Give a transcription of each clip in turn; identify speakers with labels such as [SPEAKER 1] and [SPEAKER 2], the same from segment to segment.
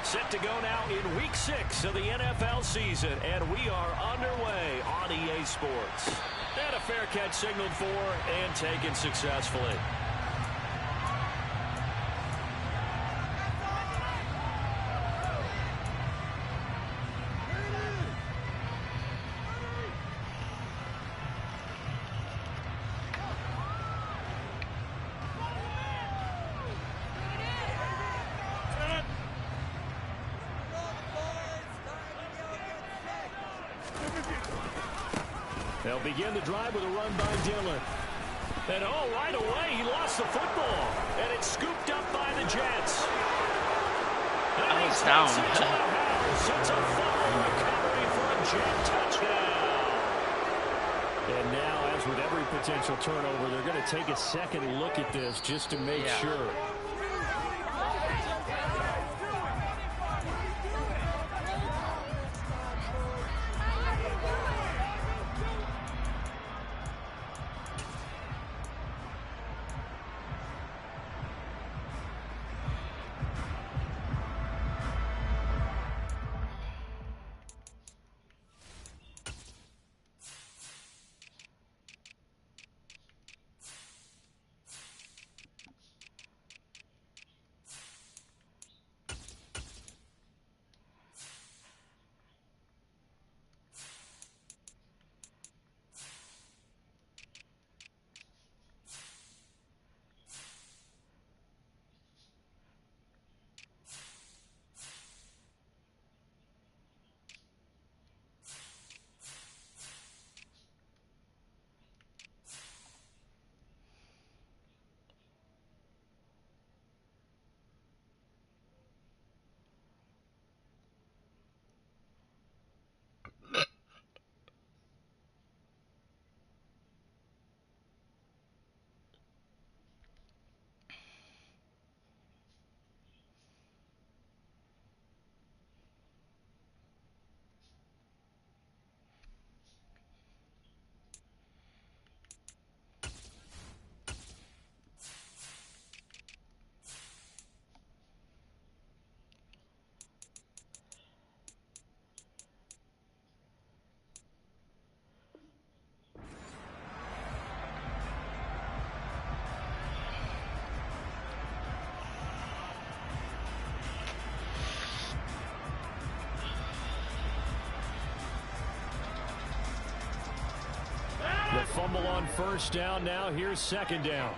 [SPEAKER 1] Set to go now in Week 6 of the NFL season, and we are underway on EA Sports. And a fair catch signaled for and taken successfully. They'll begin the drive with a run by Dillon. And right away, he lost the football. And it's scooped up by the Jets. And
[SPEAKER 2] he's down.
[SPEAKER 1] It's a fumble recovery for a Jet touchdown. And now, as with every potential turnover, they're going to take a second look at this just to make sure. The fumble on first down. Now here's second down.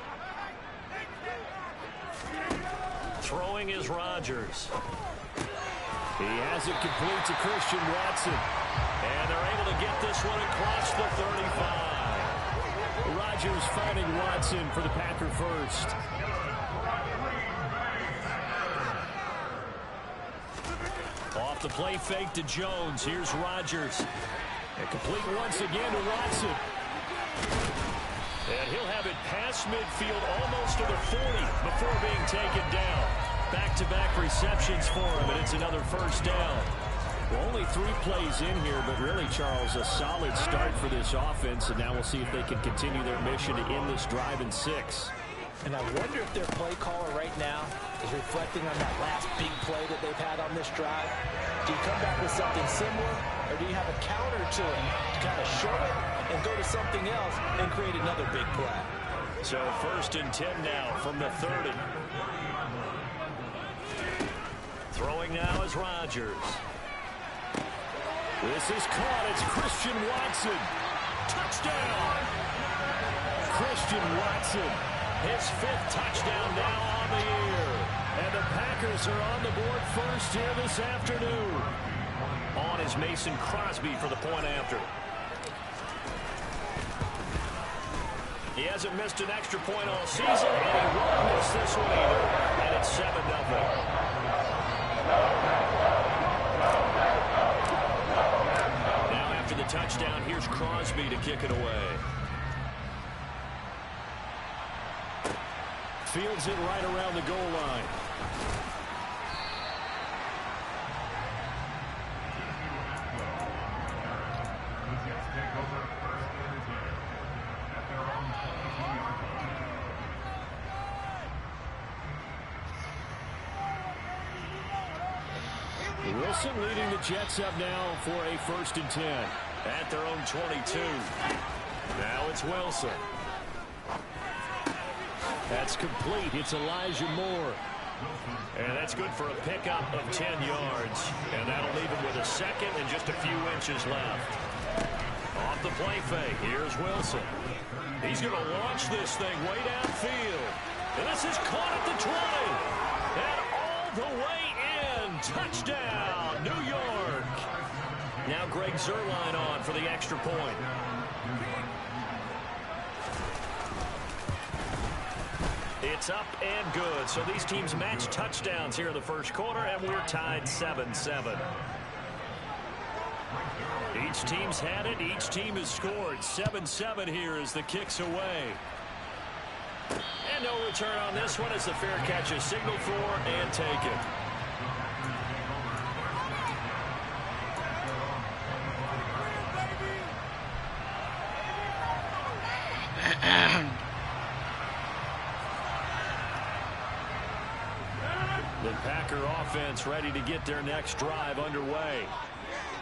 [SPEAKER 1] Throwing is Rodgers. He has it complete to Christian Watson. And they're able to get this one across the 35. Rodgers finding Watson for the Packer first. Off the play fake to Jones. Here's Rodgers. And complete once again to Watson. And he'll have it past midfield almost to the 40 before being taken down. Back-to-back receptions for him, and it's another first down. Well, only 3 plays in here, but really, Charles, a solid start for this offense, and now we'll see if they can continue their mission to end this drive in 6.
[SPEAKER 3] And I wonder if their play caller right now is reflecting on that last big play that they've had on this drive. Do you come back with something similar, or do you have a counter to it to kind of show it and go to something else and create another big play?
[SPEAKER 1] So 1st and 10 now from the 30. Throwing now is Rodgers. This is caught. It's Christian Watson. Touchdown! Christian Watson. His 5th touchdown now on the year. And the Packers are on the board first here this afternoon. On is Mason Crosby for the point after. He hasn't missed an extra point all season, and he won't miss this one either. And it's 7-0. Now after the touchdown, here's Crosby to kick it away. Fields it right around the goal line. Wilson leading the Jets up now for a 1st and 10 at their own 22. Now it's Wilson. That's complete. It's Elijah Moore. And that's good for a pickup of 10 yards. And that'll leave him with a second and just a few inches left. Off the play fake. Here's Wilson. He's going to launch this thing way downfield. And this is caught at the 20. And all the way in. Touchdown, New York. Now Greg Zuerlein on for the extra point. It's up and good. So these teams match touchdowns here in the first quarter, and we're tied 7-7. Each team's had it. Each team has scored. 7-7 here as the kick's away. And no return on this one as the fair catch is signaled for and taken. The Packer offense ready to get their next drive underway.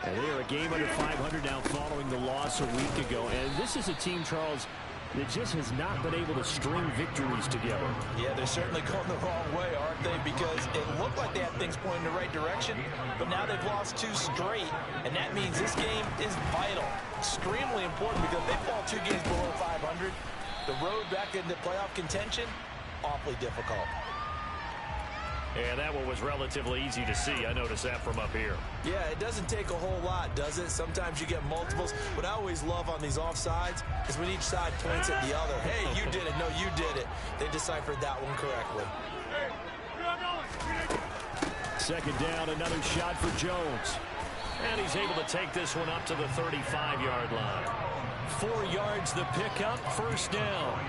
[SPEAKER 1] And they are a game under 500 now following the loss a week ago. And this is a team, Charles, that just has not been able to string victories together.
[SPEAKER 3] Yeah, they're certainly going the wrong way, aren't they? Because it looked like they had things pointing in the right direction, but now they've lost 2 straight, and that means this game is vital. Extremely important because if they fall 2 games below 500, the road back into playoff contention, awfully difficult.
[SPEAKER 1] And that one was relatively easy to see. I noticed that from up here.
[SPEAKER 3] Yeah, it doesn't take a whole lot, does it? Sometimes you get multiples. What I always love on these offsides is when each side points at the other. Hey, you did it. No, you did it. They deciphered that one correctly.
[SPEAKER 1] Second down, another shot for Jones. And he's able to take this one up to the 35-yard line. 4 yards the pickup, first down.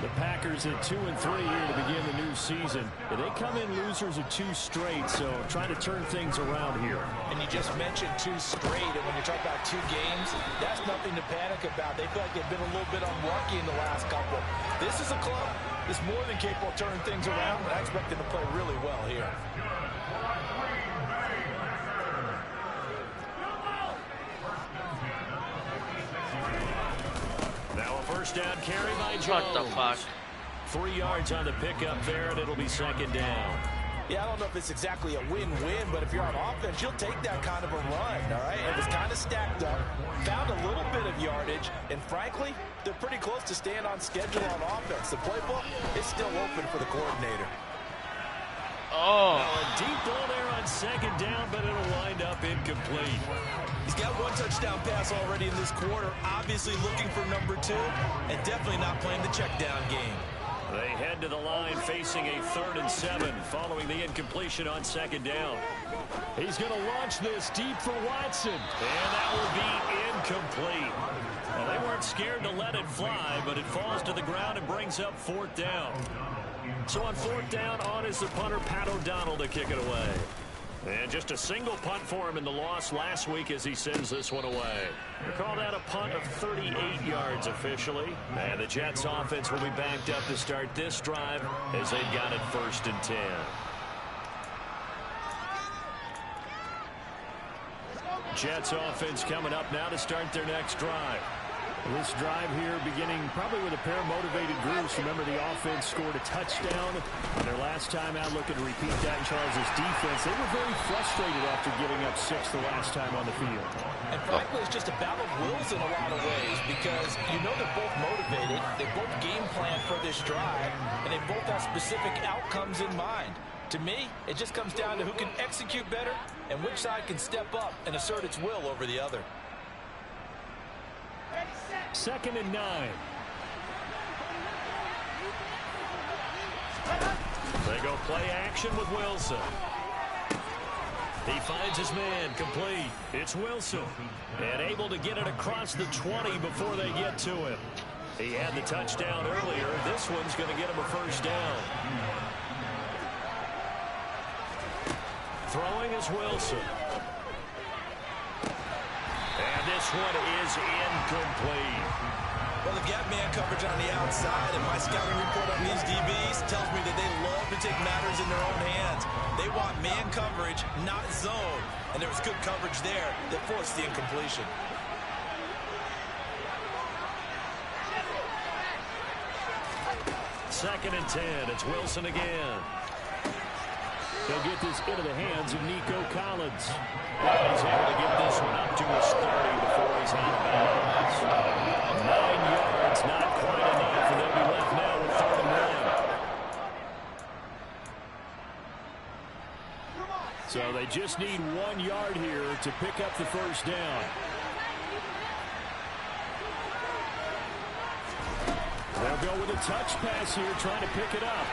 [SPEAKER 1] The Packers at 2-3 here to begin the new season. They come in losers of 2 straight, so trying to turn things around here.
[SPEAKER 3] And you just mentioned 2 straight, and when you're talking about 2 games, that's nothing to panic about. They feel like they've been a little bit unlucky in the last couple. This is a club that's more than capable of turning things around, and I expect them to play really well here.
[SPEAKER 1] First down carry by Jones.
[SPEAKER 2] What the fuck?
[SPEAKER 1] 3 yards on the pickup there, and it'll be second down.
[SPEAKER 3] Yeah, I don't know if it's exactly a win-win, but if you're on offense, you'll take that kind of a run, all right? It was kind of stacked up, found a little bit of yardage, and frankly, they're pretty close to staying on schedule on offense. The playbook is still open for the coordinator.
[SPEAKER 2] Oh.
[SPEAKER 1] Now a deep ball there on second down, but it'll wind up incomplete.
[SPEAKER 3] He's got 1 touchdown pass already in this quarter, obviously looking for number 2, and definitely not playing the check down game.
[SPEAKER 1] They head to the line facing a 3rd and 7 following the incompletion on second down. He's going to launch this deep for Watson, and that will be incomplete. Well, they weren't scared to let it fly, but it falls to the ground and brings up 4th down. So on 4th down, on is the punter, Pat O'Donnell, to kick it away. And just a single punt for him in the loss last week as he sends this one away. We call that a punt of 38 yards officially. And the Jets offense will be backed up to start this drive as they've got it 1st and 10. Jets offense coming up now to start their next drive. This drive here beginning probably with a pair of motivated groups. Remember, the offense scored a touchdown on their last time out, looking to repeat that in Charles' defense. They were very frustrated after giving up 6 the last time on the field.
[SPEAKER 3] And frankly, it's just a battle of wills in a lot of ways because you know they're both motivated. They both game plan for this drive, and they both have specific outcomes in mind. To me, it just comes down to who can execute better and which side can step up and assert its will over the other.
[SPEAKER 1] 2nd and 9. They go play action with Wilson. He finds his man complete. It's Wilson. And able to get it across the 20 before they get to him. He had the touchdown earlier. This one's going to get him a first down. Throwing is Wilson. And this one is incomplete.
[SPEAKER 4] Well, they've got man coverage on the outside, and my scouting report on these DBs tells me that they love to take matters in their own hands. They want man coverage, not zone. And there was good coverage there that forced the incompletion.
[SPEAKER 1] Second and 10. It's Wilson again. They'll get this into the hands of Nico Collins. He's able to get this one up to his 30 before he's out of bounds. 9 yards, not quite enough, and they'll be left now with 3rd and 1. So they just need 1 yard here to pick up the first down. They'll go with a touch pass here, trying to pick it up.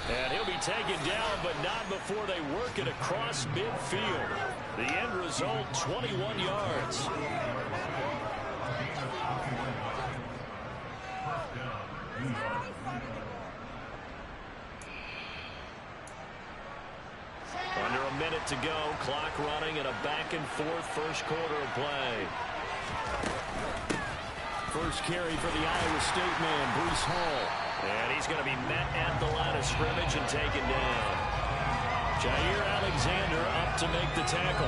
[SPEAKER 1] And he'll be taken down, but not before they work it across midfield. The end result, 21 yards. Under a minute to go, clock running in a back-and-forth first quarter of play. First carry for the Iowa State man, Breece Hall. And he's going to be met at the line of scrimmage and taken down. Jair Alexander up to make the tackle.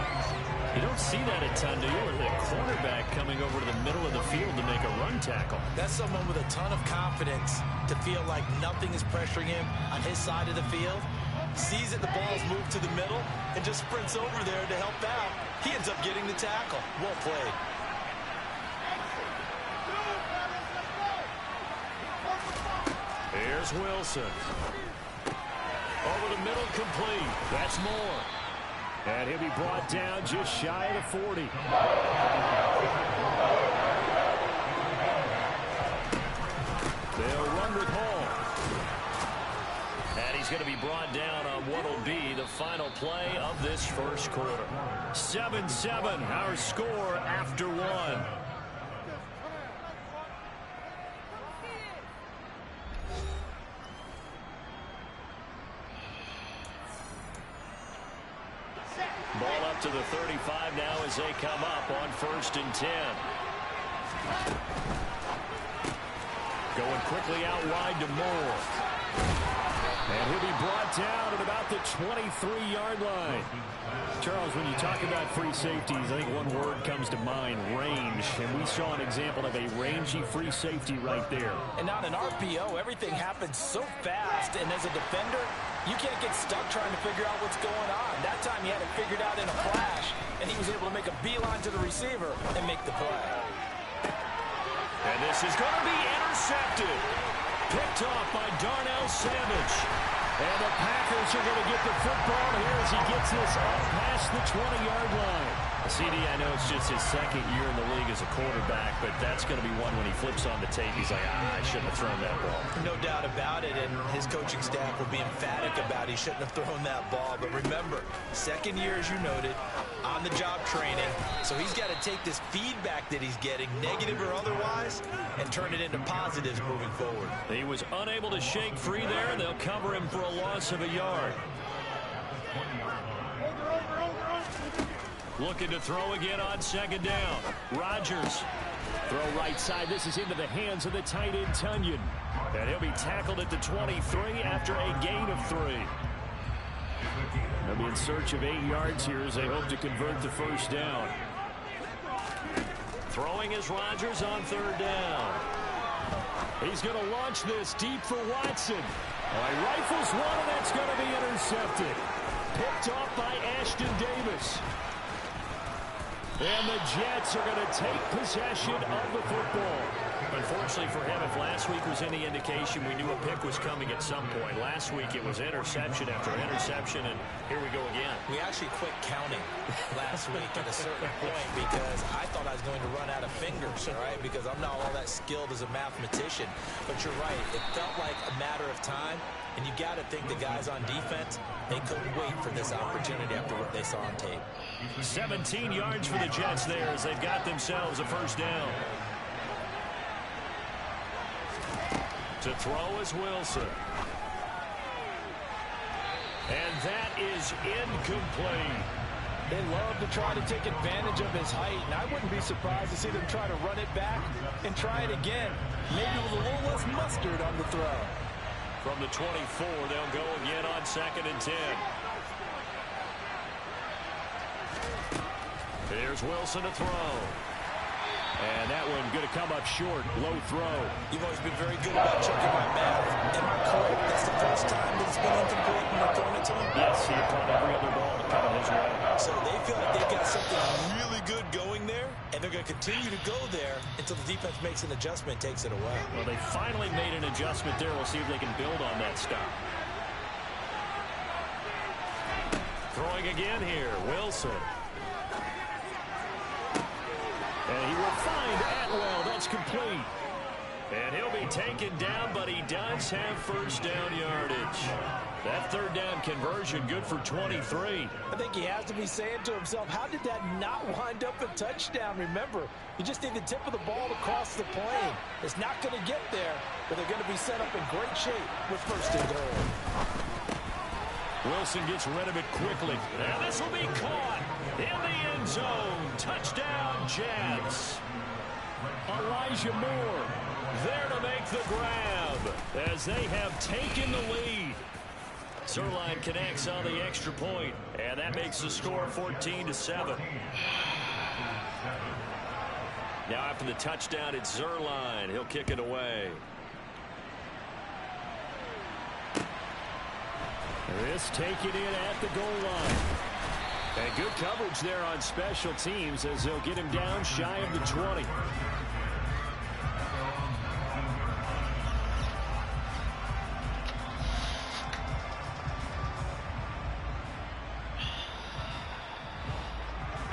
[SPEAKER 1] You don't see that a ton, do you? With a quarterback coming over to the middle of the field to make a run tackle.
[SPEAKER 4] That's someone with a ton of confidence to feel like nothing is pressuring him on his side of the field. Sees that the ball's moved to the middle and just sprints over there to help out. He ends up getting the tackle. Well played.
[SPEAKER 1] Here's Wilson. Over the middle, complete. That's Moore. And he'll be brought down just shy of the 40. They'll run with Hall. And he's going to be brought down on what will be the final play of this first quarter. 7-7, our score after 1. Ball up to the 35 now as they come up on 1st and 10. Going quickly out wide to Moore. And he'll be brought down at about the 23-yard line. Charles, when you talk about free safeties, I think one word comes to mind, range. And we saw an example of a rangy free safety right there.
[SPEAKER 3] And on an RPO, everything happens so fast. And as a defender, you can't get stuck trying to figure out what's going on. That time he had it figured out in a flash, and he was able to make a beeline to the receiver and make the play.
[SPEAKER 1] And this is going to be intercepted. Picked off by Darnell Savage. And the Packers are going to get the football here as he gets this up past the 20-yard line. CD, I know it's just his second year in the league as a quarterback, but that's going to be one when he flips on the tape. He's like, I shouldn't have thrown that ball.
[SPEAKER 4] No doubt about it, and his coaching staff will be emphatic about he shouldn't have thrown that ball. But remember, second year, as you noted, on-the-job training. So he's got to take this feedback that he's getting, negative or otherwise, and turn it into positives moving forward.
[SPEAKER 1] He was unable to shake free there, and they'll cover him for a loss of a yard. Looking to throw again on 2nd down. Rodgers. Throw right side. This is into the hands of the tight end, Tunyon. And he'll be tackled at the 23 after a gain of 3. They'll be in search of 8 yards here as they hope to convert the first down. Throwing is Rodgers on 3rd down. He's going to launch this deep for Watson. He rifles one, and that's going to be intercepted. Picked off by Ashton Davis. And the Jets are going to take possession of the football. Unfortunately for him, if last week was any indication, we knew a pick was coming at some point. Last week it was interception after interception, and here we go again.
[SPEAKER 3] We actually quit counting last week at a certain point because I thought I was going to run out of fingers, all right, because I'm not all that skilled as a mathematician. But you're right. It felt like a matter of time, and you got to think the guys on defense, they couldn't wait for this opportunity after what they saw on tape.
[SPEAKER 1] 17 yards for the Jets there as they've got themselves a first down. To throw is Wilson. And that is incomplete.
[SPEAKER 3] They love to try to take advantage of his height, and I wouldn't be surprised to see them try to run it back and try it again, maybe with a little less mustard on the throw.
[SPEAKER 1] From the 24, they'll go again on 2nd and 10. Here's Wilson to throw. And that one going to come up short. Low throw.
[SPEAKER 4] You've always been very good about checking my math. Am I correct? That's the first time that it's been incomplete when they're throwing it to him?
[SPEAKER 1] Yes, he caught every other ball to come his way.
[SPEAKER 4] So they feel like they've got something really good going there, and they're going to continue to go there until the defense makes an adjustment, takes it away.
[SPEAKER 1] Well, they finally made an adjustment there. We'll see if they can build on that stop. Throwing again here, Wilson. And he will find Atwell. That's complete. And he'll be taken down, but he does have first down yardage. That 3rd down conversion good for 23.
[SPEAKER 3] I think he has to be saying to himself, how did that not wind up a touchdown? Remember, you just need the tip of the ball to cross the plane. It's not going to get there, but they're going to be set up in great shape with 1st and goal.
[SPEAKER 1] Wilson gets rid of it quickly. And this will be caught in the end zone. Touchdown, Jets. Elijah Moore there to make the grab as they have taken the lead. Zerline connects on the extra point, and that makes the score 14-7. Now after the touchdown, it's Zerline. He'll kick it away. This taken in at the goal line. And good coverage there on special teams as they'll get him down shy of the 20.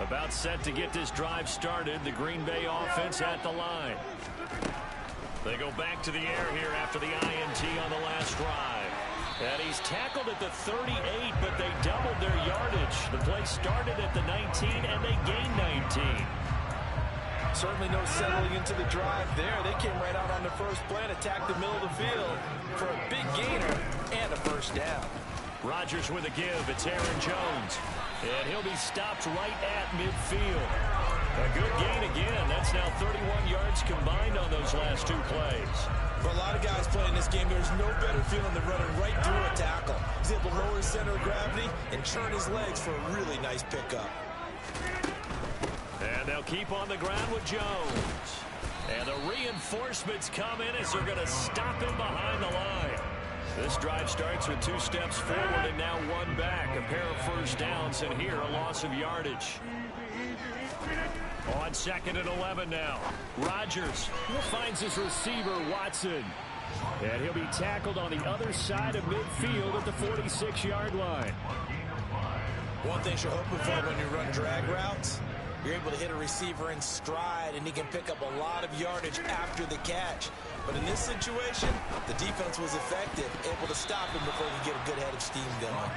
[SPEAKER 1] About set to get this drive started. The Green Bay offense at the line. They go back to the air here after the INT on the last drive. And he's tackled at the 38, but they doubled their yardage. The play started at the 19, and they gained 19.
[SPEAKER 3] Certainly no settling into the drive there. They came right out on the first play and attacked the middle of the field for a big gainer and a first down.
[SPEAKER 1] Rodgers with a give. It's Aaron Jones. And he'll be stopped right at midfield. A good gain again. That's now 31 yards combined on those last 2 plays.
[SPEAKER 4] For a lot of guys playing this game, there's no better feeling than running right through a tackle. He's able to lower his center of gravity and churn his legs for a really nice pickup.
[SPEAKER 1] And they'll keep on the ground with Jones. And the reinforcements come in as they're going to stop him behind the line. This drive starts with 2 steps forward and now 1 back. A pair of first downs, and here a loss of yardage. On 2nd and 11 now. Rodgers finds his receiver, Watson. And he'll be tackled on the other side of midfield at the 46-yard line.
[SPEAKER 4] One thing you're hoping for when you run drag routes, you're able to hit a receiver in stride, and he can pick up a lot of yardage after the catch. But in this situation, the defense was effective, able to stop him before he could get a good head of steam going.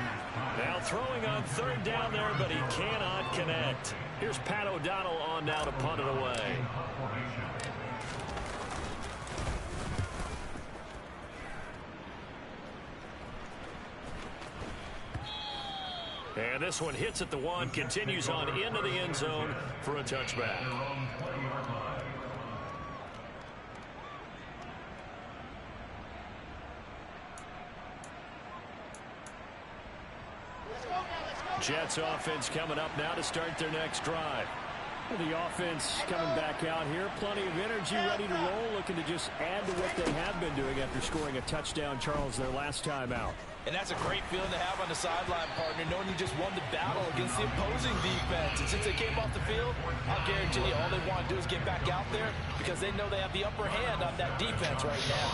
[SPEAKER 1] Now throwing on 3rd down there, but he cannot connect. Here's Pat O'Donnell on now to punt it away. And this one hits at the 1, continues on into the end zone for a touchback. Jets offense coming up now to start their next drive. The offense coming back out here. Plenty of energy, ready to roll, looking to just add to what they have been doing after scoring a touchdown, Charles, their last time out.
[SPEAKER 3] And that's a great feeling to have on the sideline, partner, knowing you just won the battle against the opposing defense. And since they came off the field, I'll guarantee you all they want to do is get back out there because they know they have the upper hand on that defense right now.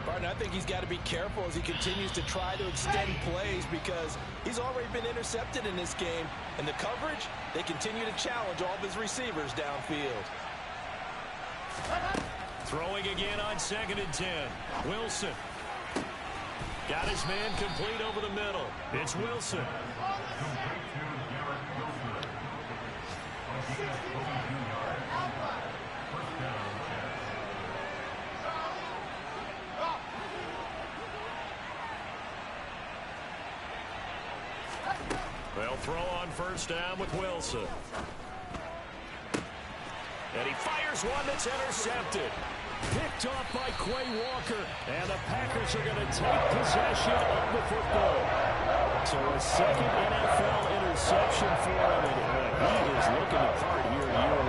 [SPEAKER 3] Partner, I think he's got to be careful as he continues to try to extend plays because he's already been intercepted in this game. And the coverage, they continue to challenge all of his receivers downfield.
[SPEAKER 1] Throwing again on 2nd and 10. Wilson. Got his man complete over the middle. It's Wilson. They'll throw on first down with Wilson. And he fires one that's intercepted. Picked off by Quay Walker. And the Packers are going to take possession of the football. So a second NFL interception for him. And he is looking the part here year one.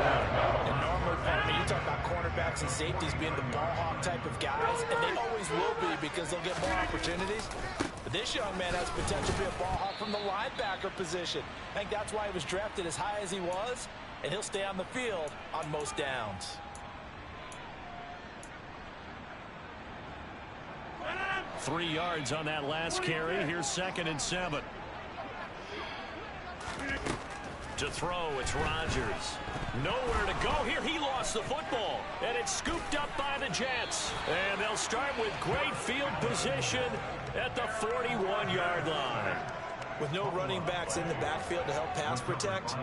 [SPEAKER 3] And normally, you talk about cornerbacks and safeties being the ball hawk type of guys, and they always will be because they'll get more opportunities. But this young man has potential to be a ball hawk from the linebacker position. I think that's why he was drafted as high as he was, and he'll stay on the field on most downs.
[SPEAKER 1] Three yards on that last carry. Here's 2nd and 7. To throw, it's Rodgers. Nowhere to go here. He lost the football. And it's scooped up by the Jets. And they'll start with great field position at the 41-yard line.
[SPEAKER 4] With no running backs in the backfield to help pass protect,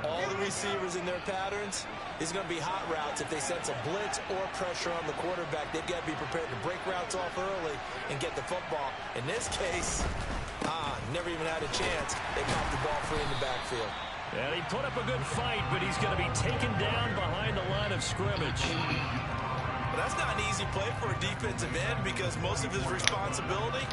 [SPEAKER 4] all the receivers in their patterns, is going to be hot routes. If they sense a blitz or pressure on the quarterback, they've got to be prepared to break routes off early and get the football. In this case, never even had a chance. They popped the ball free in the backfield.
[SPEAKER 1] And he put up a good fight, but he's going to be taken down behind the line of scrimmage.
[SPEAKER 4] But that's not an easy play for a defensive end because most of his responsibility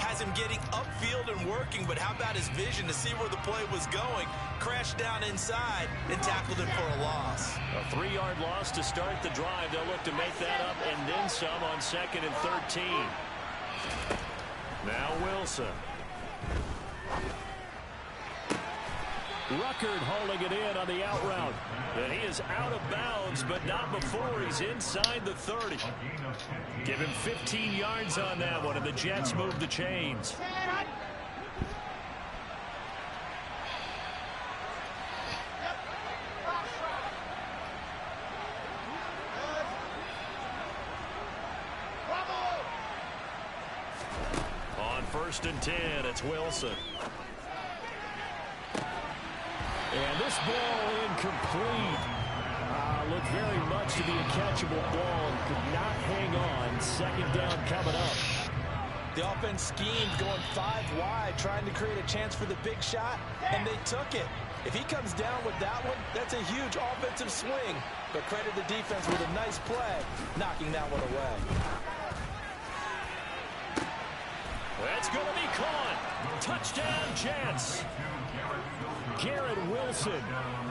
[SPEAKER 4] has him getting upfield and working, but how about his vision to see where the play was going, crashed down inside, and tackled it for a loss.
[SPEAKER 1] A 3-yard loss to start the drive. They'll look to make that up and then some on 2nd and 13. Now Wilson. Ruckert holding it in on the out route. And he is out of bounds, but not before he's inside the 30. Give him 15 yards on that one, and the Jets move the chains. On 1st and 10, it's Wilson. And this ball incomplete. Looked very much to be a catchable ball and could not hang on. 2nd down coming up.
[SPEAKER 3] The offense schemed going 5 wide, trying to create a chance for the big shot, and they took it. If he comes down with that one, that's a huge offensive swing. But credit the defense with a nice play, knocking that one away.
[SPEAKER 1] That's going to be caught. Touchdown, Jets. Garrett Wilson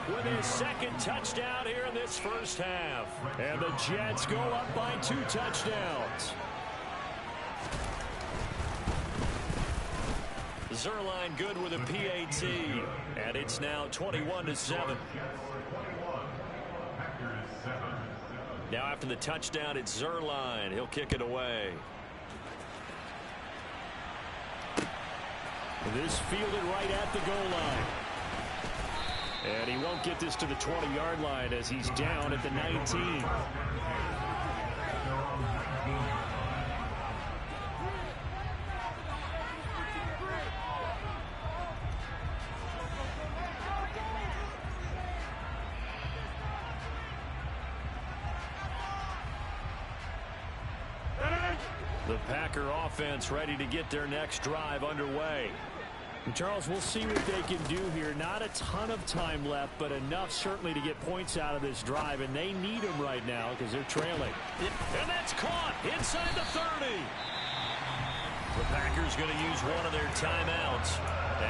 [SPEAKER 1] with his 2nd touchdown here in this first half. And the Jets go up by 2 touchdowns. Zuerlein good with a PAT. And it's now 21-7. Now after the touchdown, it's Zuerlein. He'll kick it away. This fielded right at the goal line. And he won't get this to the 20-yard line as he's down at the 19. The Packer offense ready to get their next drive underway. And Charles, we'll see what they can do here. Not a ton of time left, but enough certainly to get points out of this drive, and they need them right now because they're trailing. And that's caught inside the 30. The Packers going to use one of their timeouts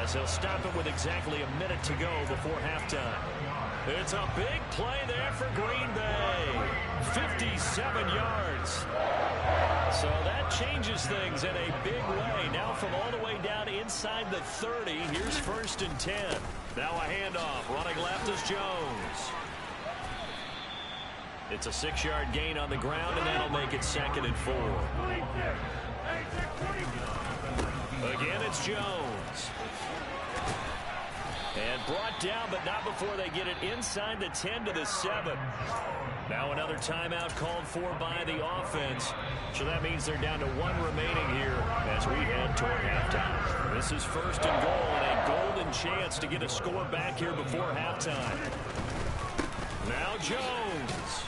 [SPEAKER 1] as they'll stop it with exactly a minute to go before halftime. It's a big play there for Green Bay. 57 yards. So that changes things in a big way. Now from all the way down inside the 30, here's 1st and 10. Now a handoff. Running left is Jones. It's a 6-yard gain on the ground, and that'll make it 2nd and 4. Again, it's Jones. And brought down, but not before they get it inside the 10 to the 7. Now another timeout called for by the offense. So that means they're down to 1 remaining here as we head toward halftime. This is 1st and goal and a golden chance to get a score back here before halftime. Now Jones.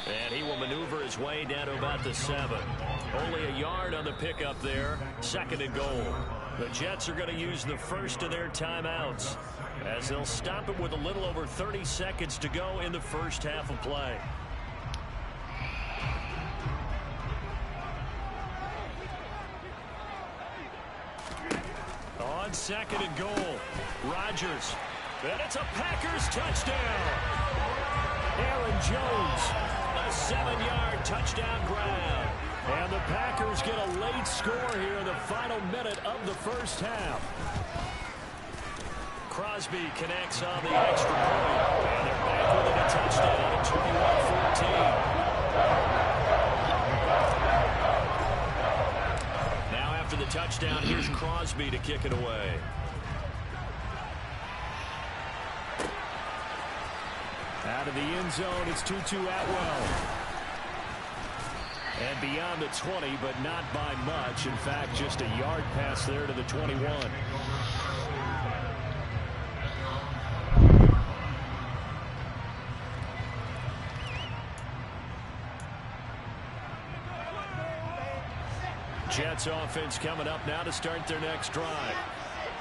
[SPEAKER 1] And he will maneuver his way down to about the 7. Only a yard on the pickup there. 2nd and goal. The Jets are going to use the first of their timeouts as they'll stop it with a little over 30 seconds to go in the first half of play. On second and goal, Rodgers. And it's a Packers touchdown. Aaron Jones, a 7-yard touchdown grab. And the Packers get a late score here in the final minute of the first half. Crosby connects on the extra point. And they're back within a touchdown at 21-14. Now after the touchdown, here's Crosby to kick it away. Out of the end zone, it's Tutu Atwell. And beyond the 20, but not by much. In fact, just a yard pass there to the 21. Jets offense coming up now to start their next drive.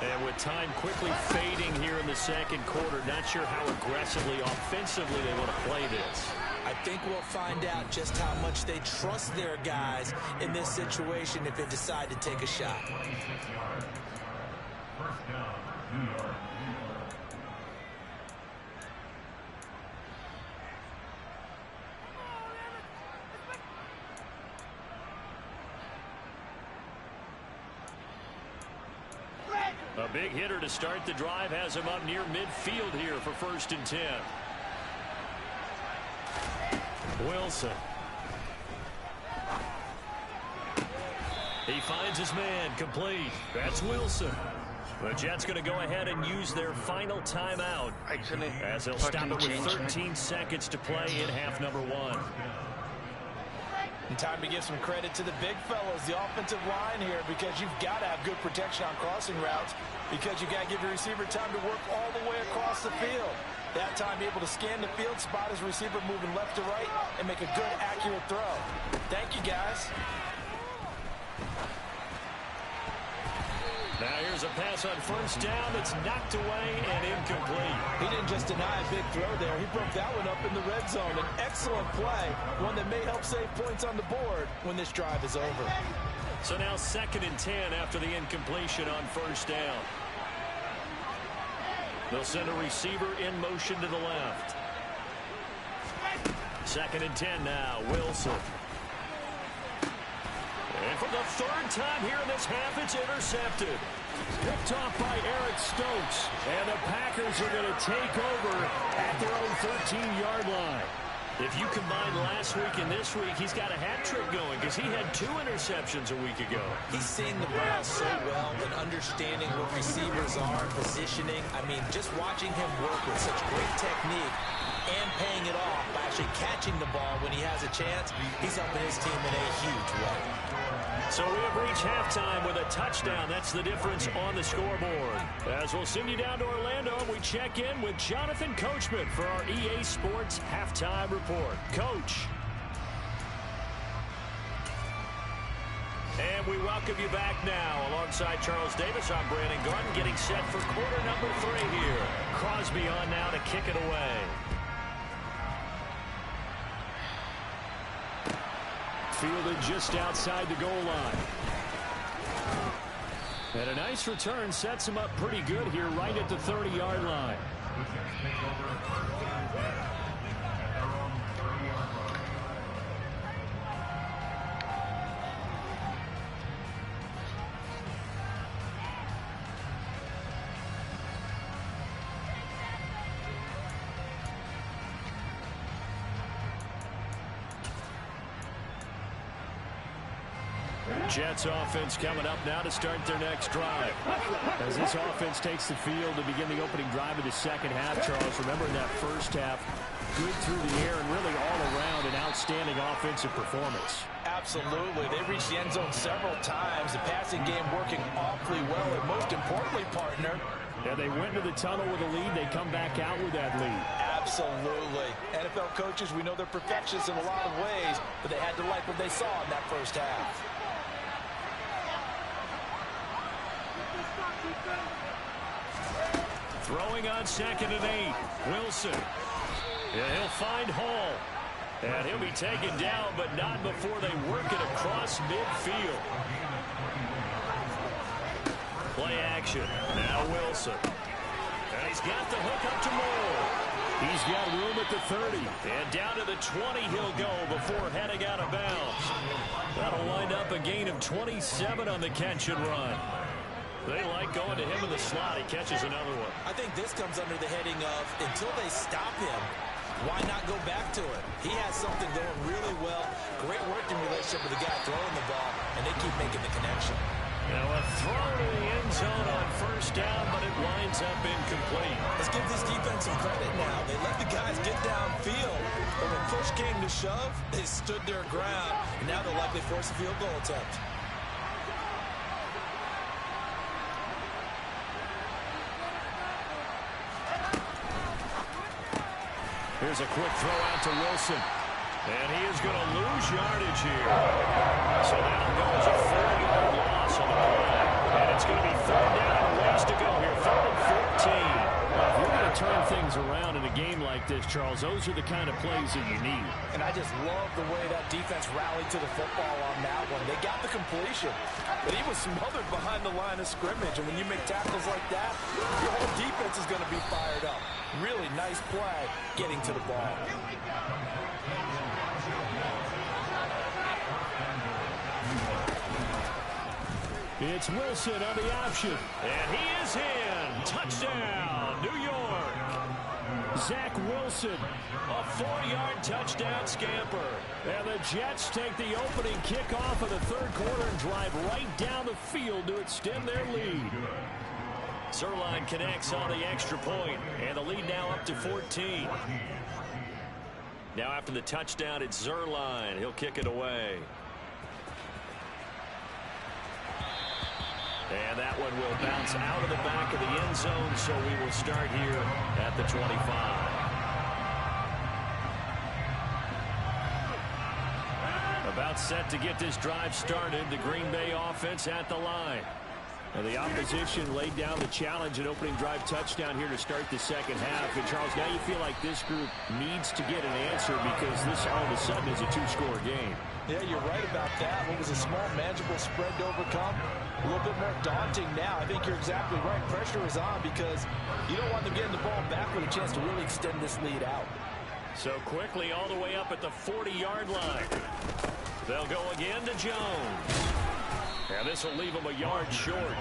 [SPEAKER 1] And with time quickly fading here in the second quarter, not sure how aggressively, offensively they want to play this.
[SPEAKER 4] I think we'll find out just how much they trust their guys in this situation if they decide to take a shot.
[SPEAKER 1] A big hitter to start the drive has him up near midfield here for 1st and 10. Wilson. He finds his man, complete. That's Wilson. The Jets going to go ahead and use their final timeout as they'll stop it with 13 seconds to play in half number 1.
[SPEAKER 3] And time to give some credit to the big fellas, the offensive line here, because you've got to have good protection on crossing routes, because you got to give your receiver time to work all the way across the field. That time, be able to scan the field, spot his receiver moving left to right, and make a good, accurate throw. Thank you, guys.
[SPEAKER 1] Now here's a pass on 1st down that's knocked away and incomplete.
[SPEAKER 3] He didn't just deny a big throw there. He broke that one up in the red zone. An excellent play, one that may help save points on the board when this drive is over.
[SPEAKER 1] So now 2nd and 10 after the incompletion on 1st down. They'll send a receiver in motion to the left. 2nd and 10 now, Wilson. And for the 3rd time here in this half, it's intercepted. Picked off by Eric Stokes. And the Packers are going to take over at their own 13-yard line. If you combine last week and this week, he's got a hat trick going because he had 2 interceptions a week ago.
[SPEAKER 4] He's seen the Browns so well and understanding what receivers are, positioning. I mean, just watching him work with such great technique and paying it off by actually catching the ball when he has a chance, he's helping his team in a huge way.
[SPEAKER 1] So we have reached halftime with a touchdown. That's the difference on the scoreboard. As we'll send you down to Orlando, we check in with Jonathan Coachman for our EA Sports Halftime Report. Coach. And we welcome you back now. Alongside Charles Davis, I'm Brandon Garden, getting set for quarter number 3 here. Crosby on now to kick it away. Fielded just outside the goal line. And a nice return sets him up pretty good here right at the 30-yard line. Jets offense coming up now to start their next drive. As this offense takes the field to begin the opening drive of the second half, Charles, remember in that first half, good through the air and really all around an outstanding offensive performance.
[SPEAKER 3] Absolutely. They reached the end zone several times. The passing game working awfully well, and most importantly, partner.
[SPEAKER 1] Yeah, they went to the tunnel with a lead. They come back out with that lead.
[SPEAKER 3] Absolutely. NFL coaches, we know they're perfectionists in a lot of ways, but they had to like what they saw in that first half.
[SPEAKER 1] Throwing on 2nd and 8. Wilson. Yeah, he'll find Hall. And he'll be taken down, but not before they work it across midfield. Play action. Now Wilson. And he's got the hook up to Moore. He's got room at the 30. And down to the 20 he'll go before heading out of bounds. That'll wind up a gain of 27 on the catch and run. They like going to him in the slot. He catches another one.
[SPEAKER 4] I think this comes under the heading of until they stop him, why not go back to it? He has something going really well. Great working relationship with the guy throwing the ball, and they keep making the connection.
[SPEAKER 1] Now a throw to the end zone on 1st down, but it winds up incomplete.
[SPEAKER 4] Let's give this defense some credit now. They let the guys get downfield, but when push came to shove, they stood their ground, and now they'll likely force a field goal attempt.
[SPEAKER 1] Here's a quick throw out to Wilson. And he is going to lose yardage here. So that'll go as a 4-yard loss on the play. And it's going to be 3rd down and ways to go here. 3rd and 14. Well, if you're going to turn things around in a game like this, Charles, those are the kind of plays that you need.
[SPEAKER 3] And I just love the way that defense rallied to the football on that one. They got the completion, but he was smothered behind the line of scrimmage. And when you make tackles like that, your whole defense is going to be fired up. Really nice play getting to the ball.
[SPEAKER 1] It's Wilson on the option. And he is in. Touchdown, New York. Zach Wilson, a 4-yard touchdown scamper. And the Jets take the opening kickoff of the 3rd quarter and drive right down the field to extend their lead. Zuerlein connects on the extra point, and the lead now up to 14. Now after the touchdown, it's Zuerlein. He'll kick it away. And that one will bounce out of the back of the end zone, so we will start here at the 25. About set to get this drive started, the Green Bay offense at the line. And the opposition laid down the challenge and opening drive touchdown here to start the 2nd half. And, Charles, now you feel like this group needs to get an answer because this all of a sudden is a 2-score game.
[SPEAKER 3] Yeah, you're right about that. What was a small, manageable spread to overcome, a little bit more daunting now. I think you're exactly right. Pressure is on because you don't want them getting the ball back with a chance to really extend this lead out.
[SPEAKER 1] So quickly all the way up at the 40-yard line. They'll go again to Jones. And this will leave him a yard short.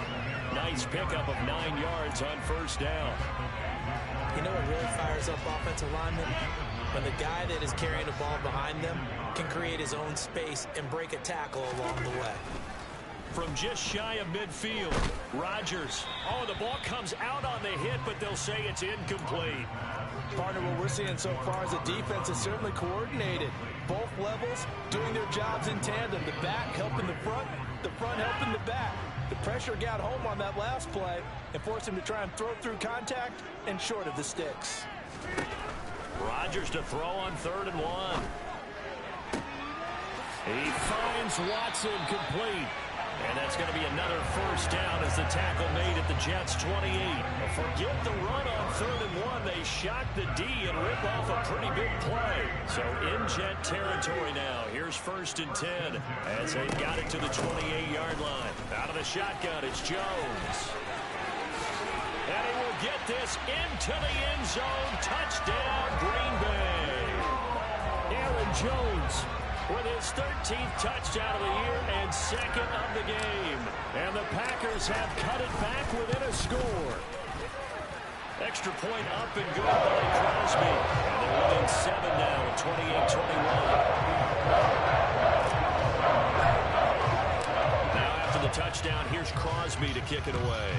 [SPEAKER 1] Nice pickup of 9 yards on 1st down.
[SPEAKER 4] You know what really fires up offensive linemen? When the guy that is carrying the ball behind them can create his own space and break a tackle along the way.
[SPEAKER 1] From just shy of midfield, Rodgers. Oh, the ball comes out on the hit, but they'll say it's incomplete.
[SPEAKER 3] Partner, what we're seeing so far is a defense is certainly coordinated. Both levels doing their jobs in tandem. The back helping the front helping the back. The pressure got home on that last play and forced him to try and throw through contact and short of the sticks.
[SPEAKER 1] Rodgers to throw on 3rd and 1. He finds Watson complete. And that's going to be another 1st down as the tackle made at the Jets' 28. Forget the run on 3rd and 1. They shock the D and rip off a pretty big play. So in Jet territory now. Here's 1st and 10 as they got it to the 28-yard line. Out of the shotgun, it's Jones. And he will get this into the end zone. Touchdown, Green Bay. Aaron Jones with his 13th touchdown of the year and 2nd of the game. And the Packers have cut it back within a score. Extra point up and good by Crosby. And they're within 7 now, 28-21. Now after the touchdown, here's Crosby to kick it away.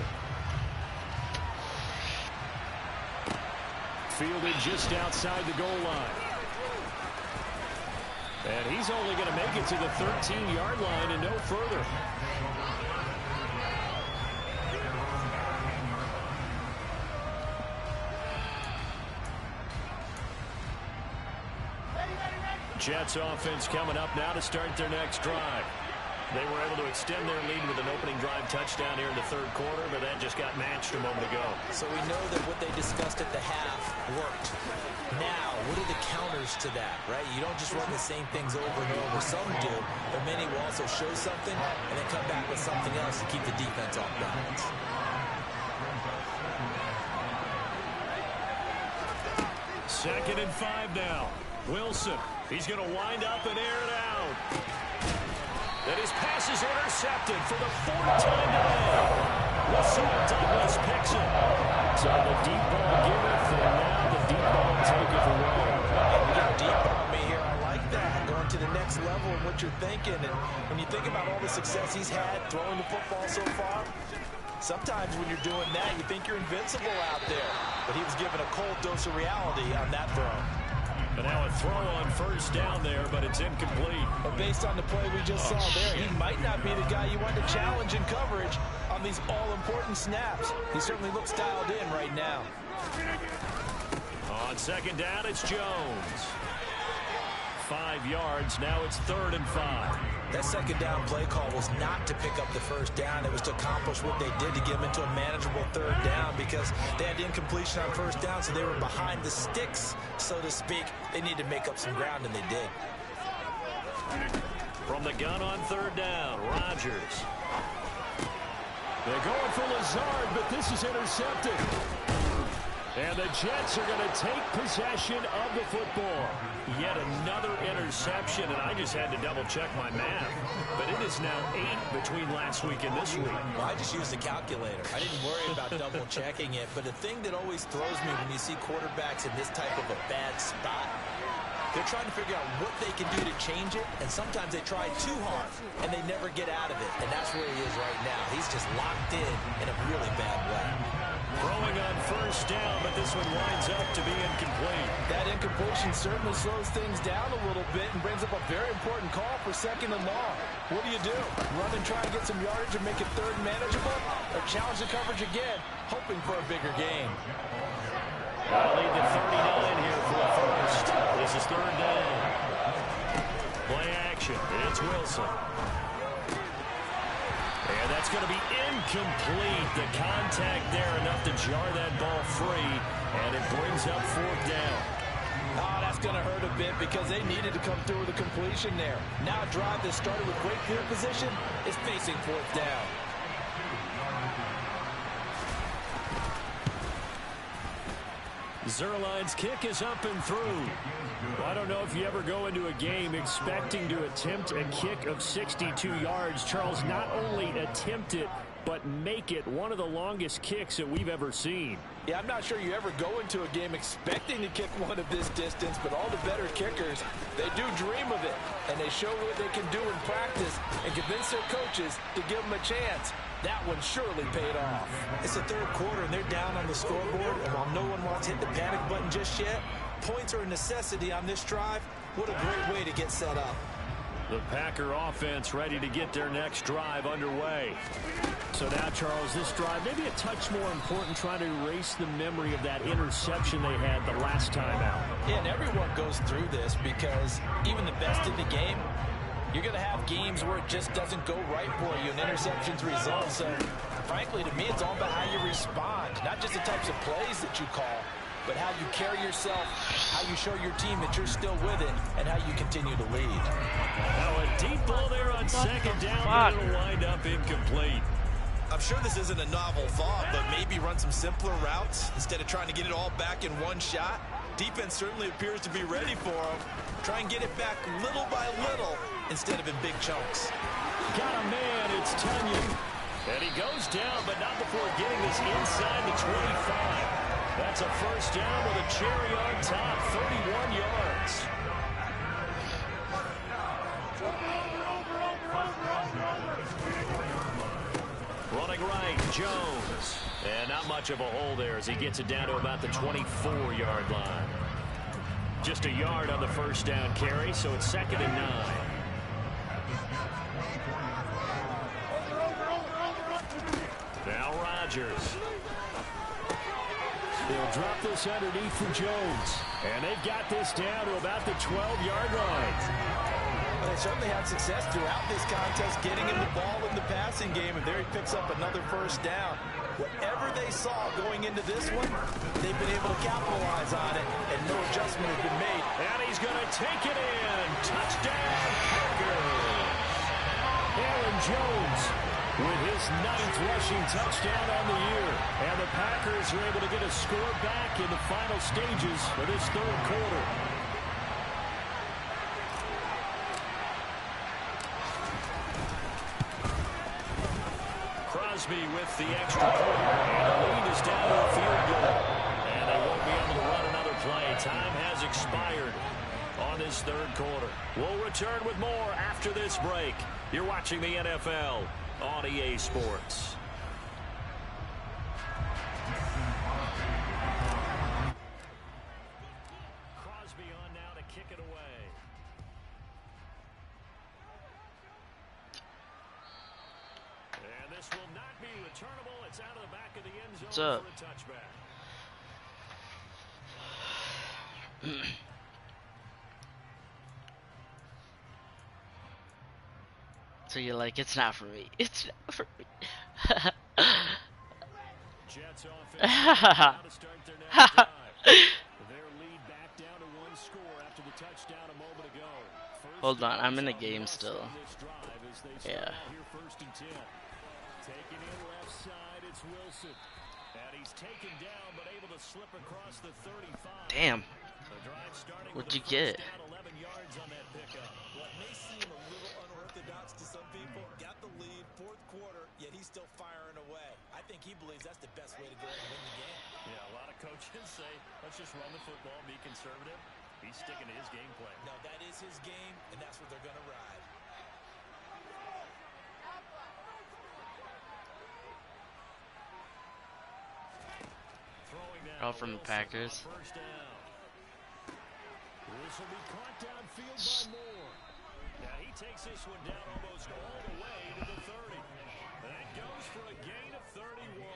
[SPEAKER 1] Fielded just outside the goal line. And he's only going to make it to the 13-yard line and no further. Jets offense coming up now to start their next drive. They were able to extend their lead with an opening drive touchdown here in the third quarter, but that just got matched a moment ago.
[SPEAKER 4] So we know that what they discussed at the half worked. Now, what are the counters to that, right? You don't just run the same things over and over. Some do, but many will also show something and then come back with something else to keep the defense off balance.
[SPEAKER 1] Second and 5 now. Wilson, he's going to wind up and air it out. And his pass is intercepted for the 4th time today. Russell Douglas picks it. So the deep ball giveth, and now the deep ball taketh away.
[SPEAKER 4] You got deep on me here. I like that. Going to the next level in what you're thinking. And when you think about all the success he's had throwing the football so far, sometimes when you're doing that, you think you're invincible out there. But he was given a cold dose of reality on that throw.
[SPEAKER 1] But now a throw on first down there, but it's incomplete.
[SPEAKER 4] But based on the play we just saw there, he might not be the guy you want to challenge in coverage on these all-important snaps. He certainly looks dialed in right now.
[SPEAKER 1] On second down, it's Jones. 5 yards. Now it's 3rd and 5.
[SPEAKER 4] That second down play call was not to pick up the first down. It was to accomplish what they did to get them into a manageable 3rd down because they had incompletion on first down, so they were behind the sticks, so to speak. They needed to make up some ground, and they did.
[SPEAKER 1] From the gun on 3rd down, Rodgers. They're going for Lazard, but this is intercepted. And the Jets are going to take possession of the football. Yet another interception, and I just had to double-check my math. But it is now 8 between last week and this week.
[SPEAKER 4] Well, I just used a calculator. I didn't worry about double-checking it. But the thing that always throws me when you see quarterbacks in this type of a bad spot, they're trying to figure out what they can do to change it, and sometimes they try too hard, and they never get out of it. And that's where he is right now. He's just locked in a really bad way.
[SPEAKER 1] Throwing on first down, but this one winds up to be incomplete.
[SPEAKER 3] That incompletion certainly slows things down a little bit and brings up a very important call for 2nd and long. What do? Run and try and get some yardage and make it 3rd manageable, or challenge the coverage again, hoping for a bigger gain?
[SPEAKER 1] I'll lead the 39 here for a first. This is 3rd down. Play action. It's Wilson. And that's going to be incomplete. The contact there enough to jar that ball free, and it brings up 4th down.
[SPEAKER 3] Oh, that's going to hurt a bit because they needed to come through with a completion there. Now a drive that started with great field position is facing 4th down.
[SPEAKER 1] Zuerlein's kick is up and through. Well, I don't know if you ever go into a game expecting to attempt a kick of 62 yards. Charles, not only attempt it, but make it one of the longest kicks that we've ever seen.
[SPEAKER 3] Yeah, I'm not sure you ever go into a game expecting to kick one of this distance, but all the better kickers, they do dream of it, and they show what they can do in practice and convince their coaches to give them a chance. That one surely paid off.
[SPEAKER 4] It's the 3rd quarter, and they're down on the scoreboard, and while no one wants to hit the panic button just yet, points are a necessity on this drive. What a great way to get set up.
[SPEAKER 1] The Packer offense ready to get their next drive underway. So now, Charles, this drive maybe a touch more important, trying to erase the memory of that interception they had the last time out.
[SPEAKER 3] Yeah, and everyone goes through this because even the best in the game, you're going to have games where it just doesn't go right for you and interceptions result. So, frankly, to me, it's all about how you respond, not just the types of plays that you call, but how you carry yourself, how you show your team that you're still with it, and how you continue to lead.
[SPEAKER 1] Now a deep ball there on 2nd down, but it'll wind up incomplete.
[SPEAKER 4] I'm sure this isn't a novel thought, but maybe run some simpler routes instead of trying to get it all back in one shot. Defense certainly appears to be ready for him. Try and get it back little by little instead of in big chunks.
[SPEAKER 1] Got a man, it's Tunyon. And he goes down, but not before getting this inside the 25. That's a first down with a cherry on top, 31 yards. Running right, Jones. And not much of a hole there as he gets it down to about the 24-yard line. Just a yard on the first down carry, so it's 2nd and 9. Now Rodgers. They'll drop this underneath for Jones. And they've got this down to about the 12-yard line.
[SPEAKER 4] They they certainly had success throughout this contest, getting him the ball in the passing game, and there he picks up another first down. Whatever they saw going into this one, they've been able to capitalize on it, and no adjustment has been made.
[SPEAKER 1] And he's going to take it in. Touchdown, Packers. Aaron Jones with his 9th rushing touchdown on the year. And the Packers are able to get a score back in the final stages of this third quarter. Crosby with the extra point. And the lead is down to a field goal. And they won't be able to run another play. Time has expired on this third quarter. We'll return with more after this break. You're watching the NFL on EA Sports. Crosby on now to kick it away. And this will not be returnable. It's out of the back of the end zone for a touchback.
[SPEAKER 2] So you're like, it's not for me. It's not for me.
[SPEAKER 1] Jets offense now to start their next drive. Their lead back down to 1 score after the touchdown a moment ago.
[SPEAKER 2] Hold on, I'm in the game still. Yeah.
[SPEAKER 1] Here first and 10. Taking in left side, it's Wilson. And he's taken down but able to slip across the 35.
[SPEAKER 2] Damn.
[SPEAKER 1] The drive starting
[SPEAKER 2] What'd
[SPEAKER 1] with
[SPEAKER 2] you get?
[SPEAKER 1] 11 yards on that pickup.
[SPEAKER 4] What may seem a little unorthodox to some people, got the lead, 4th quarter, yet he's still firing away. I think he believes that's the best way to go and win the game.
[SPEAKER 1] Yeah, a lot of coaches say, let's just run the football, be conservative. He's sticking to his game plan.
[SPEAKER 4] No, that is his game, and that's what they're going to ride.
[SPEAKER 2] All from the Packers.
[SPEAKER 1] First down. This will be caught downfield by Moore. Now he takes this one down almost all the way to the 30. That goes for a gain of 31.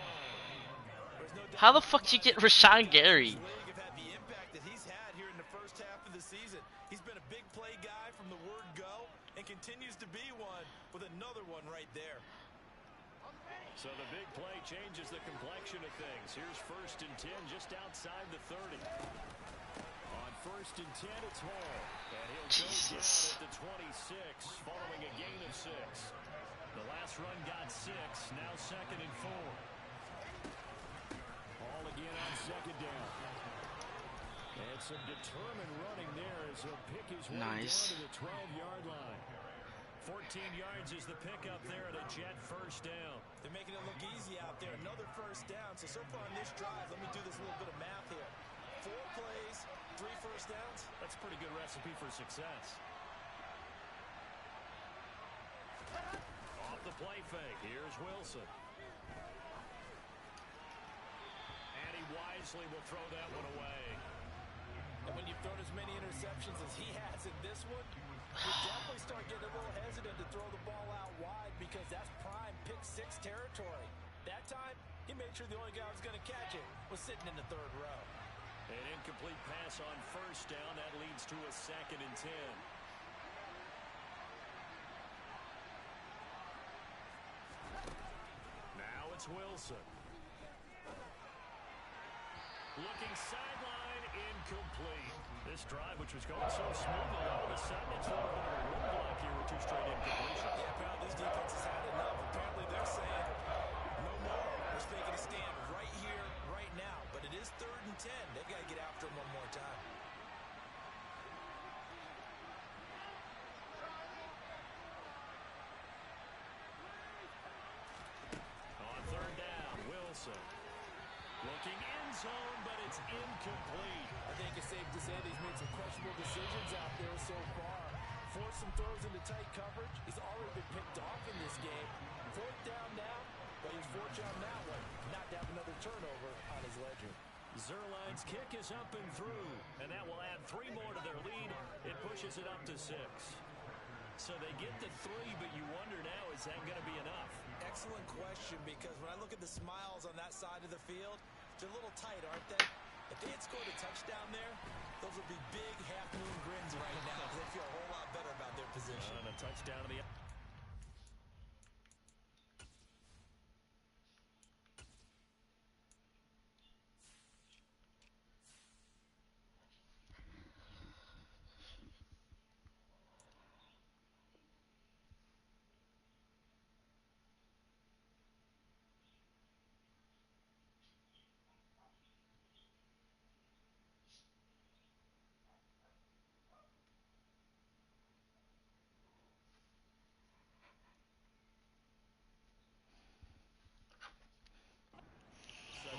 [SPEAKER 2] How the fuck you get Rashawn Gary?
[SPEAKER 4] Have had the impact that he's had here in the first half of the season. He's been a big play guy from the word go and continues to be one with another one right there.
[SPEAKER 1] So the big play changes the complexion of things. Here's first and 10 just outside the 30. On first and 10, it's Hall. And he'll go down at the 26 following a gain of 6. The last run got 6. Now 2nd and 4. Hall again on 2nd down. And some determined running there as he'll pick his way down to the 12-yard line. 14 yards is the pickup there at a Jet first down.
[SPEAKER 4] They're making it look easy out there. Another first down. So far in this drive, let me do this little bit of math here. 4 plays, 3 first downs.
[SPEAKER 1] That's a pretty good recipe for success. Off the play fake. Here's Wilson. And he wisely will throw that one away.
[SPEAKER 4] And when you've thrown as many interceptions as he has in this one, you definitely start getting a little hesitant to throw the ball out wide because that's prime pick 6 territory. That time, he made sure the only guy who was going to catch it was sitting in the 3rd row.
[SPEAKER 1] An incomplete pass on first down. That leads to a 2nd and 10. Now it's Wilson. Looking sideline, incomplete. This drive, which was going so smoothly, all of a sudden it's a little bit of a roadblock here with 2 straight incompletions.
[SPEAKER 4] Yeah, apparently this defense has had enough. Apparently they're saying, no more. We're making a stand right here, right now. But it is 3rd and 10. They've got to get after him one more time.
[SPEAKER 1] On 3rd down, Wilson. Looking end zone, but it's incomplete.
[SPEAKER 4] I think it's safe to say that he's made some questionable decisions out there so far. Forced some throws into tight coverage. He's already been picked off in this game. 4th down now, but he's fortunate on that one not to have another turnover on his ledger.
[SPEAKER 1] Zerline's kick is up and through, and that will add 3 more to their lead. It pushes it up to 6. So they get the 3, but you wonder now, is that going to be enough?
[SPEAKER 4] Excellent question, because when I look at the smiles on that side of the field, they're a little tight, aren't they? If they had scored a touchdown there, those would be big half-moon grins right now because they feel a whole lot better about their position.
[SPEAKER 1] And a touchdown to the...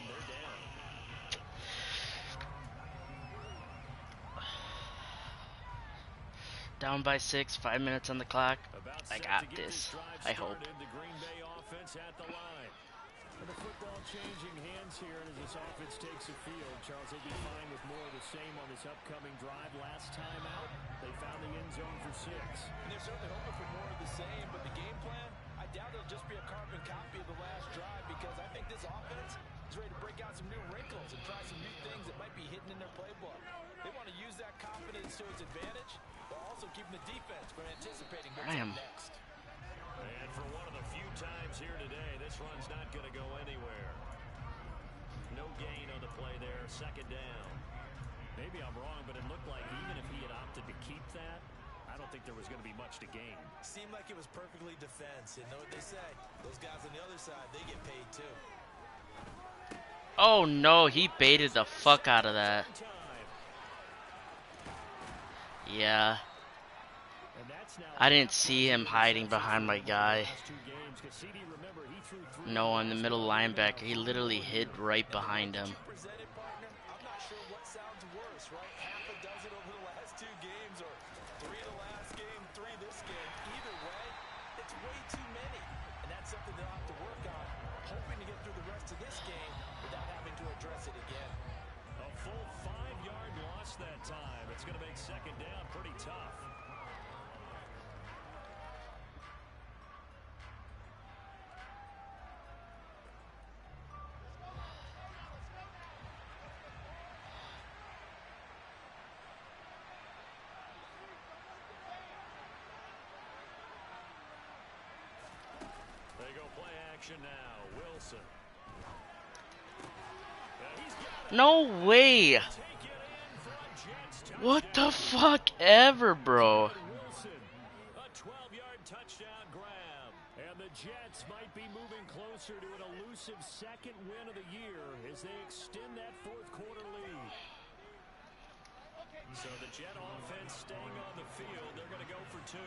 [SPEAKER 1] They're down.
[SPEAKER 2] Down by 6, 5 minutes on the clock.
[SPEAKER 1] About
[SPEAKER 2] I
[SPEAKER 1] set
[SPEAKER 2] got
[SPEAKER 1] to get
[SPEAKER 2] this.
[SPEAKER 1] drive
[SPEAKER 2] I hope.
[SPEAKER 1] started. The Green Bay offense at the line. And the football changing hands here, and as this offense takes the field, Charles, they'd be fine with more of the same on this upcoming drive. Last time out, they found the end zone for 6.
[SPEAKER 3] And they're certainly hoping for more of the same, but the game plan, I doubt it'll just be a carbon copy of the last drive because I think this offense is ready to break out some new wrinkles and try some new things that might be hidden in their playbook. They want to use that confidence to its advantage, while also keeping the defense from anticipating what's up next.
[SPEAKER 1] And for one of the few times here today, this run's not going to go anywhere. No gain on the play there, second down. Maybe I'm wrong, but it looked like even if he had opted to keep that, I don't think there was going to be much to gain.
[SPEAKER 4] Seemed like it was perfectly defense. And know what they say? Those guys on the other side, they get paid too.
[SPEAKER 2] Oh no, he baited the fuck out of that. Yeah. I didn't see him hiding behind my guy. No, on the middle linebacker. He literally hid right behind him.
[SPEAKER 3] I'm not sure what sounds worse, right? Half a dozen over the last 2 games, or 3 the last game, 3 this game. Either way, it's way too many. And that's something they'll have to work on, hoping to get through the rest of this game without having to address it again.
[SPEAKER 1] A full 5-yard loss that time. It's going to make second down pretty tough. They go play action now. Wilson.
[SPEAKER 2] No way. What the fuck ever, bro.
[SPEAKER 1] Wilson, a 12-yard touchdown grab. And the Jets might be moving closer to an elusive second win of the year as they extend that fourth-quarter lead. So the Jet offense staying on the field. They're going to go for 2.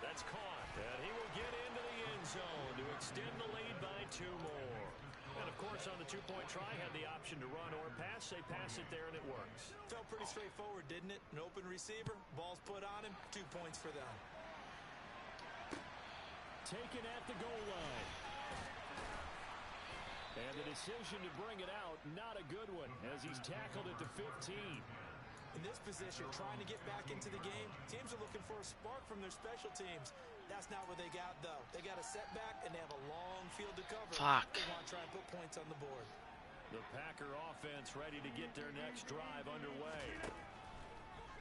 [SPEAKER 1] That's caught, and he will get into the end zone to extend the lead by 2 more. And, of course, on the 2-point try, had the option to run or pass. They pass it there, and it works.
[SPEAKER 4] Felt pretty straightforward, didn't it? An open receiver, ball's put on him, 2 points for them.
[SPEAKER 1] Taken at the goal line. And the decision to bring it out, not a good one, as he's tackled at the 15.
[SPEAKER 4] In this position, trying to get back into the game, teams are looking for a spark from their special teams. That's not what they got, though. They got a setback, and they have a long field to cover.
[SPEAKER 2] Fuck.
[SPEAKER 4] They want to try and put points on the board.
[SPEAKER 1] The Packer offense ready to get their next drive underway.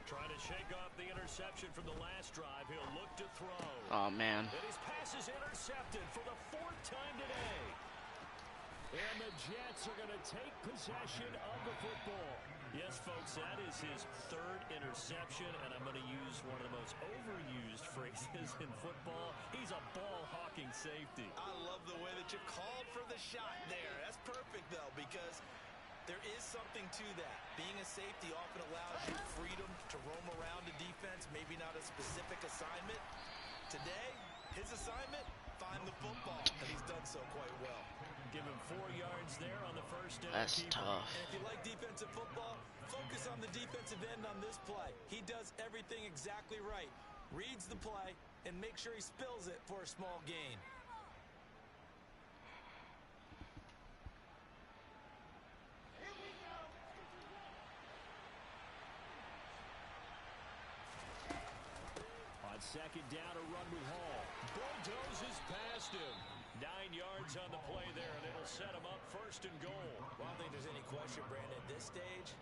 [SPEAKER 1] Trying to shake off the interception from the last drive. He'll look to throw.
[SPEAKER 2] Oh, man.
[SPEAKER 1] And his pass is intercepted for the 4th time today. And the Jets are going to take possession of the football. Yes, folks, that is his 3rd interception, and I'm going to use one of the most overused phrases in football. He's a ball-hawking safety.
[SPEAKER 4] I love the way that you called for the shot there. That's perfect, though, because there is something to that. Being a safety often allows you freedom to roam around the defense, maybe not a specific assignment. Today, his assignment, find the football, and he's done so quite well.
[SPEAKER 1] Give him 4 yards there on the first down.
[SPEAKER 2] That's tough.
[SPEAKER 4] And if you like defensive football, focus on the defensive end on this play. He does everything exactly right. Reads the play and make sure he spills it for a small gain.
[SPEAKER 1] second down, a run with Hall. Bulldozes past him. 9 yards on the play there, and it'll set him up 1st and goal.
[SPEAKER 4] Well, I don't think there's any question, Brandon, at this stage,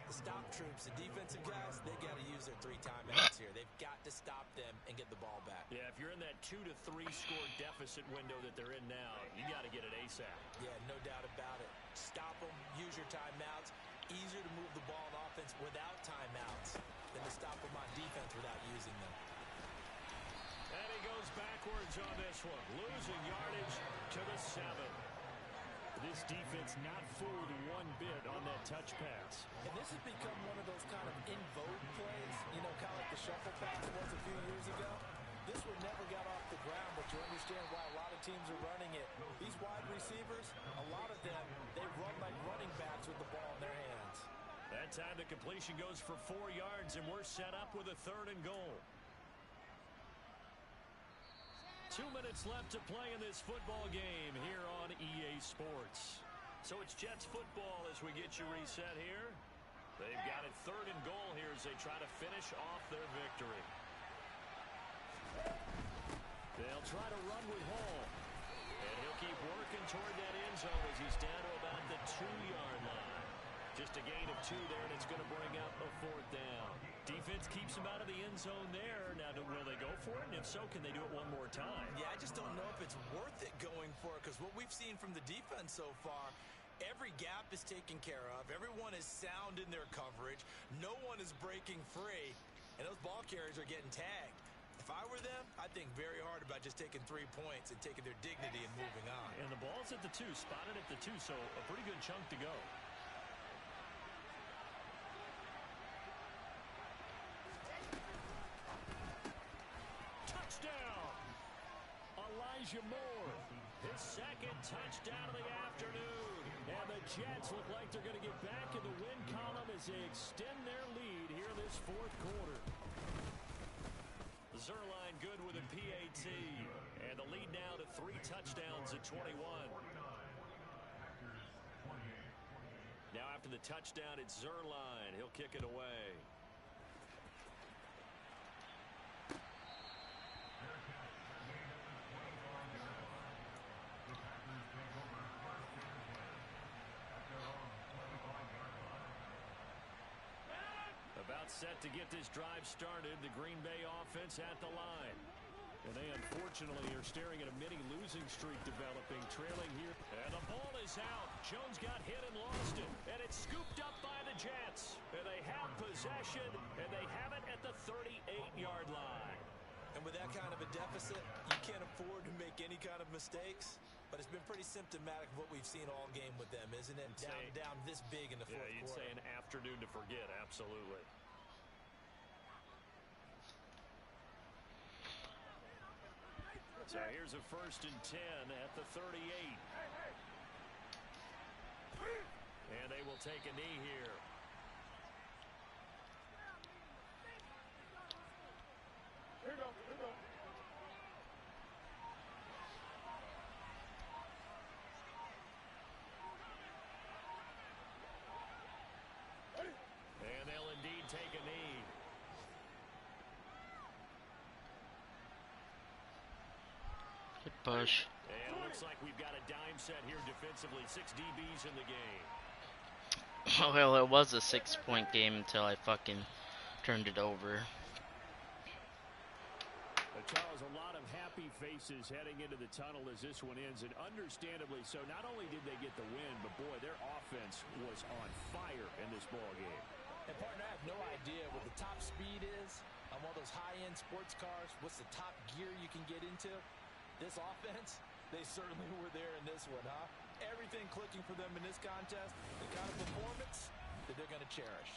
[SPEAKER 4] the stop troops, the defensive guys, they got to use their 3 timeouts here. They've got to stop them and get the ball back.
[SPEAKER 1] Yeah, if you're in that 2 to 3 score deficit window that they're in now, you got to get it ASAP.
[SPEAKER 4] Yeah, no doubt about it. Stop them, use your timeouts. Easier to move the ball on offense without timeouts than to stop them on defense without using them.
[SPEAKER 1] And he goes backwards on this one, losing yardage to the 7. This defense not fooled one bit on that touch pass.
[SPEAKER 3] And this has become one of those kind of in vogue plays, you know, kind of like the shuffle pass was a few years ago. This one never got off the ground, but you understand why a lot of teams are running it. These wide receivers, a lot of them, they run like running backs with the ball in their hands.
[SPEAKER 1] That time the completion goes for 4 yards, and we're set up with a 3rd and goal. 2 minutes left to play in this football game here on EA Sports. So it's Jets football as we get you reset here. They've got it 3rd and goal here as they try to finish off their victory. They'll try to run with Hall. And he'll keep working toward that end zone as he's down to about the 2-yard line. Just a gain of 2 there, and it's going to bring up a 4th down. Defense keeps him out of the end zone there. Now, will they go for it? And if so, can they do it one more time?
[SPEAKER 4] Yeah, I just don't know if it's worth it going for it, because what we've seen from the defense so far, every gap is taken care of. Everyone is sound in their coverage. No one is breaking free, and those ball carriers are getting tagged. If I were them, I'd think very hard about just taking 3 points and taking their dignity and moving on.
[SPEAKER 1] And the ball's at the 2, spotted at the 2, so a pretty good chunk to go. Touchdown! Elijah Moore, his 2nd touchdown of the afternoon. And the Jets look like they're going to get back in the win column as they extend their lead here in this 4th quarter. Zuerlein good with a PAT. And the lead now to 3 touchdowns at 21. Now after the touchdown, it's Zuerlein. He'll kick it away. About set to get this drive started. The Green Bay offense at the line. And they unfortunately are staring at a mini losing streak developing, trailing here. And the ball is out. Jones got hit and lost it. And it's scooped up by the Jets. And they have possession, and they have it at the 38-yard line.
[SPEAKER 4] And with that kind of a deficit, you can't afford to make any kind of mistakes. But it's been pretty symptomatic of what we've seen all game with them, isn't it? Down this big in the 4th quarter.
[SPEAKER 1] Yeah, you'd say an afternoon to forget, absolutely. So here's a 1st and 10 at the 38. And they will take a knee here.
[SPEAKER 3] Here we go. Here we go.
[SPEAKER 1] And they'll indeed take a knee.
[SPEAKER 2] Good push.
[SPEAKER 1] And it looks like we've got a dime set here defensively. 6 DBs in the game.
[SPEAKER 2] Well, it was a 6-point game until I fucking turned it over.
[SPEAKER 1] Charles, a lot of happy faces heading into the tunnel as this one ends, and understandably so. Not only did they get the win, but boy, their offense was on fire in this ball game.
[SPEAKER 3] And partner, I have no idea what the top speed is on one of those high-end sports cars. What's the top gear you can get into? This offense, they certainly were there in this one, huh? Everything clicking for them in this contest, the kind of performance that they're going to cherish.